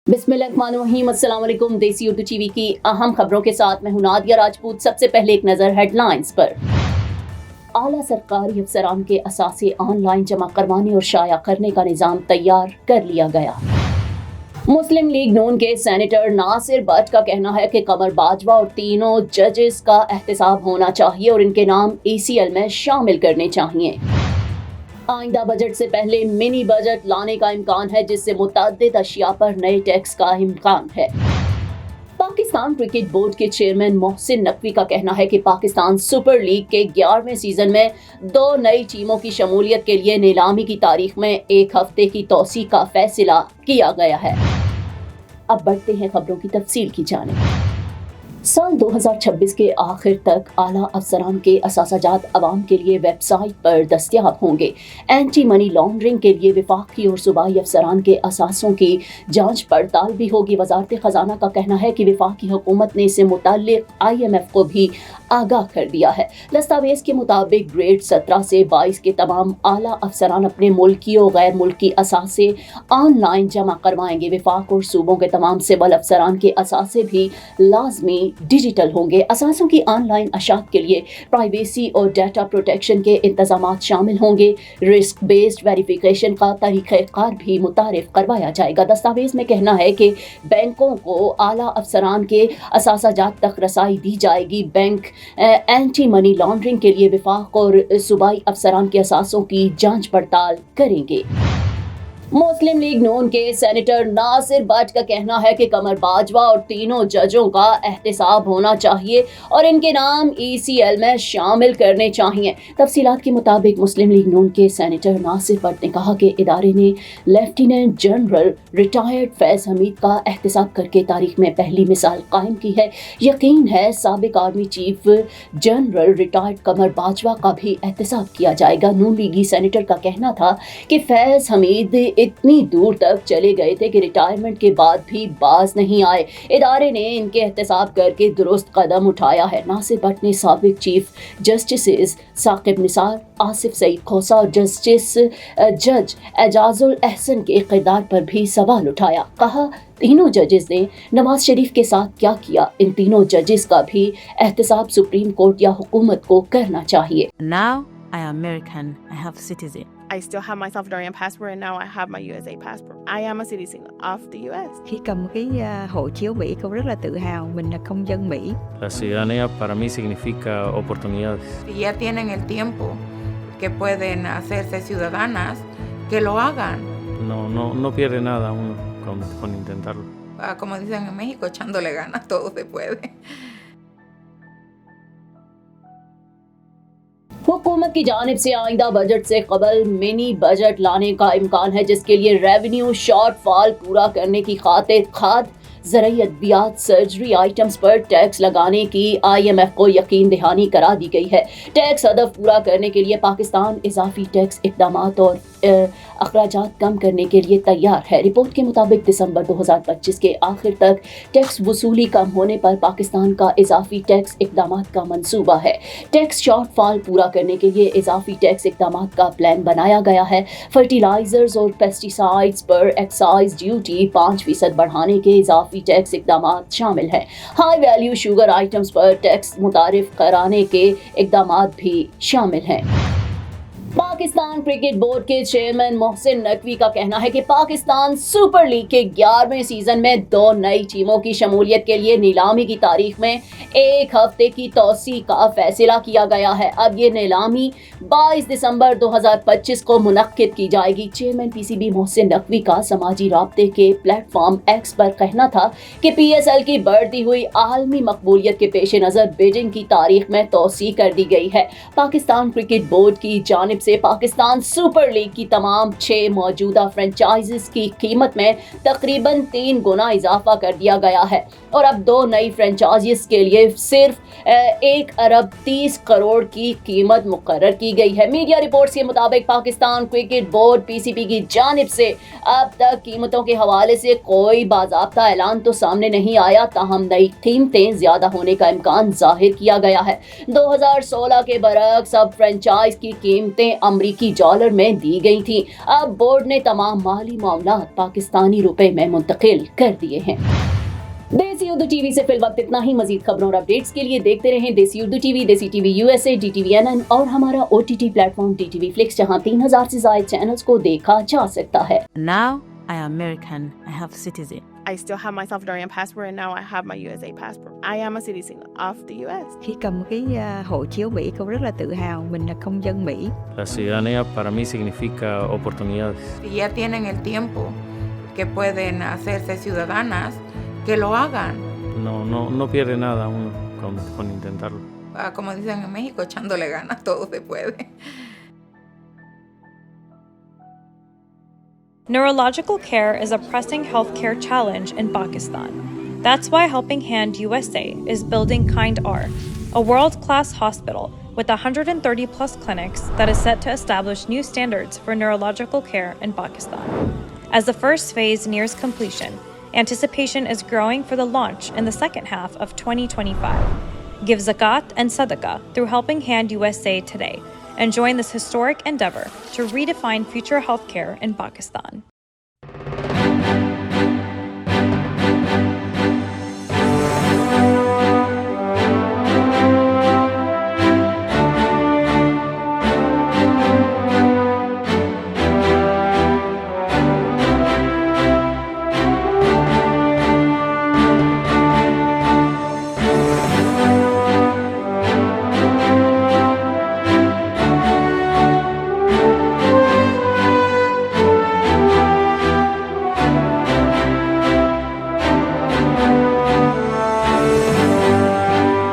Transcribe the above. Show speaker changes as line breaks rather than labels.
बिस्मिल्लाहिर्रहमानिर्रहीम। अस्सलाम वालेकुम। देसी उर्दू टीवी की अहम खबरों के साथ मैं हूं नादिया राजपूत। सबसे पहले एक नज़र हेडलाइंस पर। आला सरकारी अफसरान के असासे ऑनलाइन जमा करवाने और शाया करने का निज़ाम तैयार कर लिया गया। मुस्लिम लीग नून के सेनेटर नासिर भट्ट का कहना है कि कमर बाजवा और तीनों जजेस का एहतसाब होना चाहिए और इनके नाम ECL में शामिल करने चाहिए। आइंदा बजट से पहले मिनी बजट लाने का इम्कान है, जिससे मुतअद्दिद अशिया पर नए टैक्स का इम्कान है। पाकिस्तान क्रिकेट बोर्ड के चेयरमैन मोहसिन नकवी का कहना है कि पाकिस्तान सुपर लीग के 11वें सीजन में 2 नई टीमों की शमूलियत के लिए नीलामी की तारीख में 1 हफ्ते की तौसी का फैसला किया गया है। अब बढ़ते हैं खबरों की तफसील की जानिब। साल 2026 के आखिर तक आला अफसरान के असासाजात अवाम के लिए वेबसाइट पर दस्तयाब होंगे। एंटी मनी लॉन्ड्रिंग के लिए वफाकी और सूबाई अफसरान के असासों की जांच पड़ताल भी होगी। वजारत खजाना का कहना है कि वफाकी हुकूमत ने इससे मुताल्लिक IMF को भी आगाह कर दिया है। दस्तावेज के मुताबिक ग्रेड 17 से 22 के तमाम आला अफसरान अपने मुल्की और गैर मुल्की असासे ऑनलाइन जमा करवाएंगे। वफाक और सूबों के तमाम सिविल अफसरान के असासे भी लाजमी डिजिटल होंगे। असासों की ऑनलाइन अशात के लिए प्राइवेसी और डाटा प्रोटेक्शन के इंतजामात शामिल होंगे। रिस्क बेस्ड वेरिफिकेशन का तरीक़ाकार भी मुतारिफ करवाया जाएगा। दस्तावेज में कहना है कि बैंकों को आला अफसरान के असासाजात तक रसाई दी जाएगी। बैंक एंटी मनी लॉन्ड्रिंग के लिए वफाक और सूबाई अफसरान के असासों की जांच पड़ताल करेंगे। मुस्लिम लीग नून के सेनेटर नासिर भट्ट का कहना है कि कमर बाजवा और तीनों जजों का एहतसाब होना चाहिए और इनके नाम ECL में शामिल करने चाहिए। तफसीलात के मुताबिक मुस्लिम लीग नून के सेनेटर नासिर भट्ट ने कहा कि इदारे ने लेफ्टिनेंट जनरल रिटायर्ड फैज़ हमीद का एहतसाब करके तारीख में पहली मिसाल कायम की है। यकीन है साबिक आर्मी चीफ जनरल रिटायर्ड कमर बाजवा का भी एहतसाब किया जाएगा। नून लीगी सेनेटर का कहना था कि फैज़ हमीद इतनी दूर तक चले गए थे कि रिटायरमेंट के बाद भी बाज नहीं आए। इदारे ने इनके एहतसाब करके दुरुस्त कदम उठाया है। नासिर भट्ट ने साबिक चीफ जस्टिस साकिब निसार, आसिफ सईद खोसा और जज एजाजुल अहसन के किरदार पर भी सवाल उठाया। कहा, तीनों जजेस ने नवाज शरीफ के साथ क्या किया, इन तीनों जजेस का भी एहतसाब सुप्रीम कोर्ट या हुकूमत को करना चाहिए।
Now I am American. I have citizen.
I still have my Salvadorian passport and now I have my USA passport. I am a citizen of the US.
Khi cầm cái hộ chiếu Mỹ, cô rất là tự hào mình là công dân Mỹ.
La ciudadanía para mí significa oportunidades.
Si ya tienen el tiempo que pueden hacerse ciudadanas, que lo hagan.
No pierde nada uno con intentarlo.
Como dicen en México, echándole ganas, todo se puede.
हुकूमत की जानिब से आइंदा budget से कबल mini budget लाने का इम्कान है, जिसके लिए रेवेन्यू शॉर्टफॉल पूरा करने की खातिर खाद, ज़राई अद्वियात, सर्जरी आइटम्स पर टैक्स लगाने की IMF को यकीन दहानी करा दी गई है। टैक्स हदफ पूरा करने के लिए पाकिस्तान इजाफी टैक्स इक़दामात और अखराजात कम करने के लिए तैयार है। रिपोर्ट के मुताबिक दिसंबर 2025 के आखिर तक टैक्स वसूली कम होने पर पाकिस्तान का इजाफी टैक्स इक़दामात का मंसूबा है। टैक्स शॉर्टफॉल पूरा करने के लिए इजाफी टैक्स इक़दामात का प्लान बनाया गया है। फर्टिलाइजर्स और पेस्टिसाइड्स पर एक्साइज ड्यूटी 5% बढ़ाने के इजाफी टैक्स इक़दामात शामिल हैं। हाई वैल्यू शुगर आइटम्स पर टैक्स मुतारिफ कराने के इक़दामात भी शामिल हैं। पाकिस्तान क्रिकेट बोर्ड के चेयरमैन मोहसिन नकवी का कहना है कि पाकिस्तान सुपर लीग के 11वें सीजन में 2 नई टीमों की शमूलियत के लिए नीलामी की तारीख में 1 हफ्ते की तौसी का फैसला किया गया है। अब ये नीलामी 22 दिसंबर 2025 को मुनक्किद की जाएगी। चेयरमैन PCB मोहसिन नकवी का समाजी राब्ते के प्लेटफॉर्म X पर कहना था कि PSL की बढ़ती हुई आलमी मकबूलियत के पेश नज़र बिडिंग की तारीख में तौसी कर दी गई है। पाकिस्तान क्रिकेट बोर्ड की जानिब से पाकिस्तान सुपर लीग की तमाम 6 मौजूदा फ्रेंचाइजीज की कीमत में तकरीबन 3 गुना इजाफा कर दिया गया है और अब 2 नई फ्रेंचाइजीज के लिए सिर्फ 1 अरब 30 करोड़ की कीमत मुकर्रर की गई है। मीडिया रिपोर्ट्स के मुताबिक पाकिस्तान क्रिकेट बोर्ड PCB की जानिब से अब तक कीमतों के हवाले से कोई बाज़ाब्ता ऐलान तो सामने नहीं आया, ताहम नई कीमतें ज्यादा होने का इम्कान जाहिर किया गया है। 2016 के बरक्स अब फ्रेंचाइज की कीमतें अमरीकी डॉलर में दी गई थी। अब बोर्ड ने तमाम माली मामलात पाकिस्तानी रुपए में मुंतकिल कर दिए हैं। देसी उर्दू टीवी से फिल वक्त इतना ही। मजीद खबरों और अपडेट्स के लिए देखते रहें देसी उर्दू टीवी, देसी टीवी USA, DTV NN और हमारा OTT प्लेटफॉर्म DTV Flix, जहां 3000 से ज्यादा चैनल्स को देखा जा सकता है।
Now I am American. I have citizen.
I still have my Salvadorian passport and now I have my USA passport. I am a citizen of the US.
Khi cầm cái hộ chiếu Mỹ, con rất là tự hào mình là công dân Mỹ.
La ciudadanía para mí significa oportunidades.
Si ya tienen el tiempo que pueden hacerse ciudadanas, que lo hagan.
No pierde nada uno con intentarlo.
Como dicen en México, echándole ganas, todo se puede.
Neurological care is a pressing healthcare challenge in Pakistan. That's why Helping Hand USA is building Kind R, a world-class hospital with 130 plus clinics that is set to establish new standards for neurological care in Pakistan. As the first phase nears completion, anticipation is growing for the launch in the second half of 2025. Give zakat and sadaqah through Helping Hand USA today and join this historic endeavor to redefine future healthcare in Pakistan.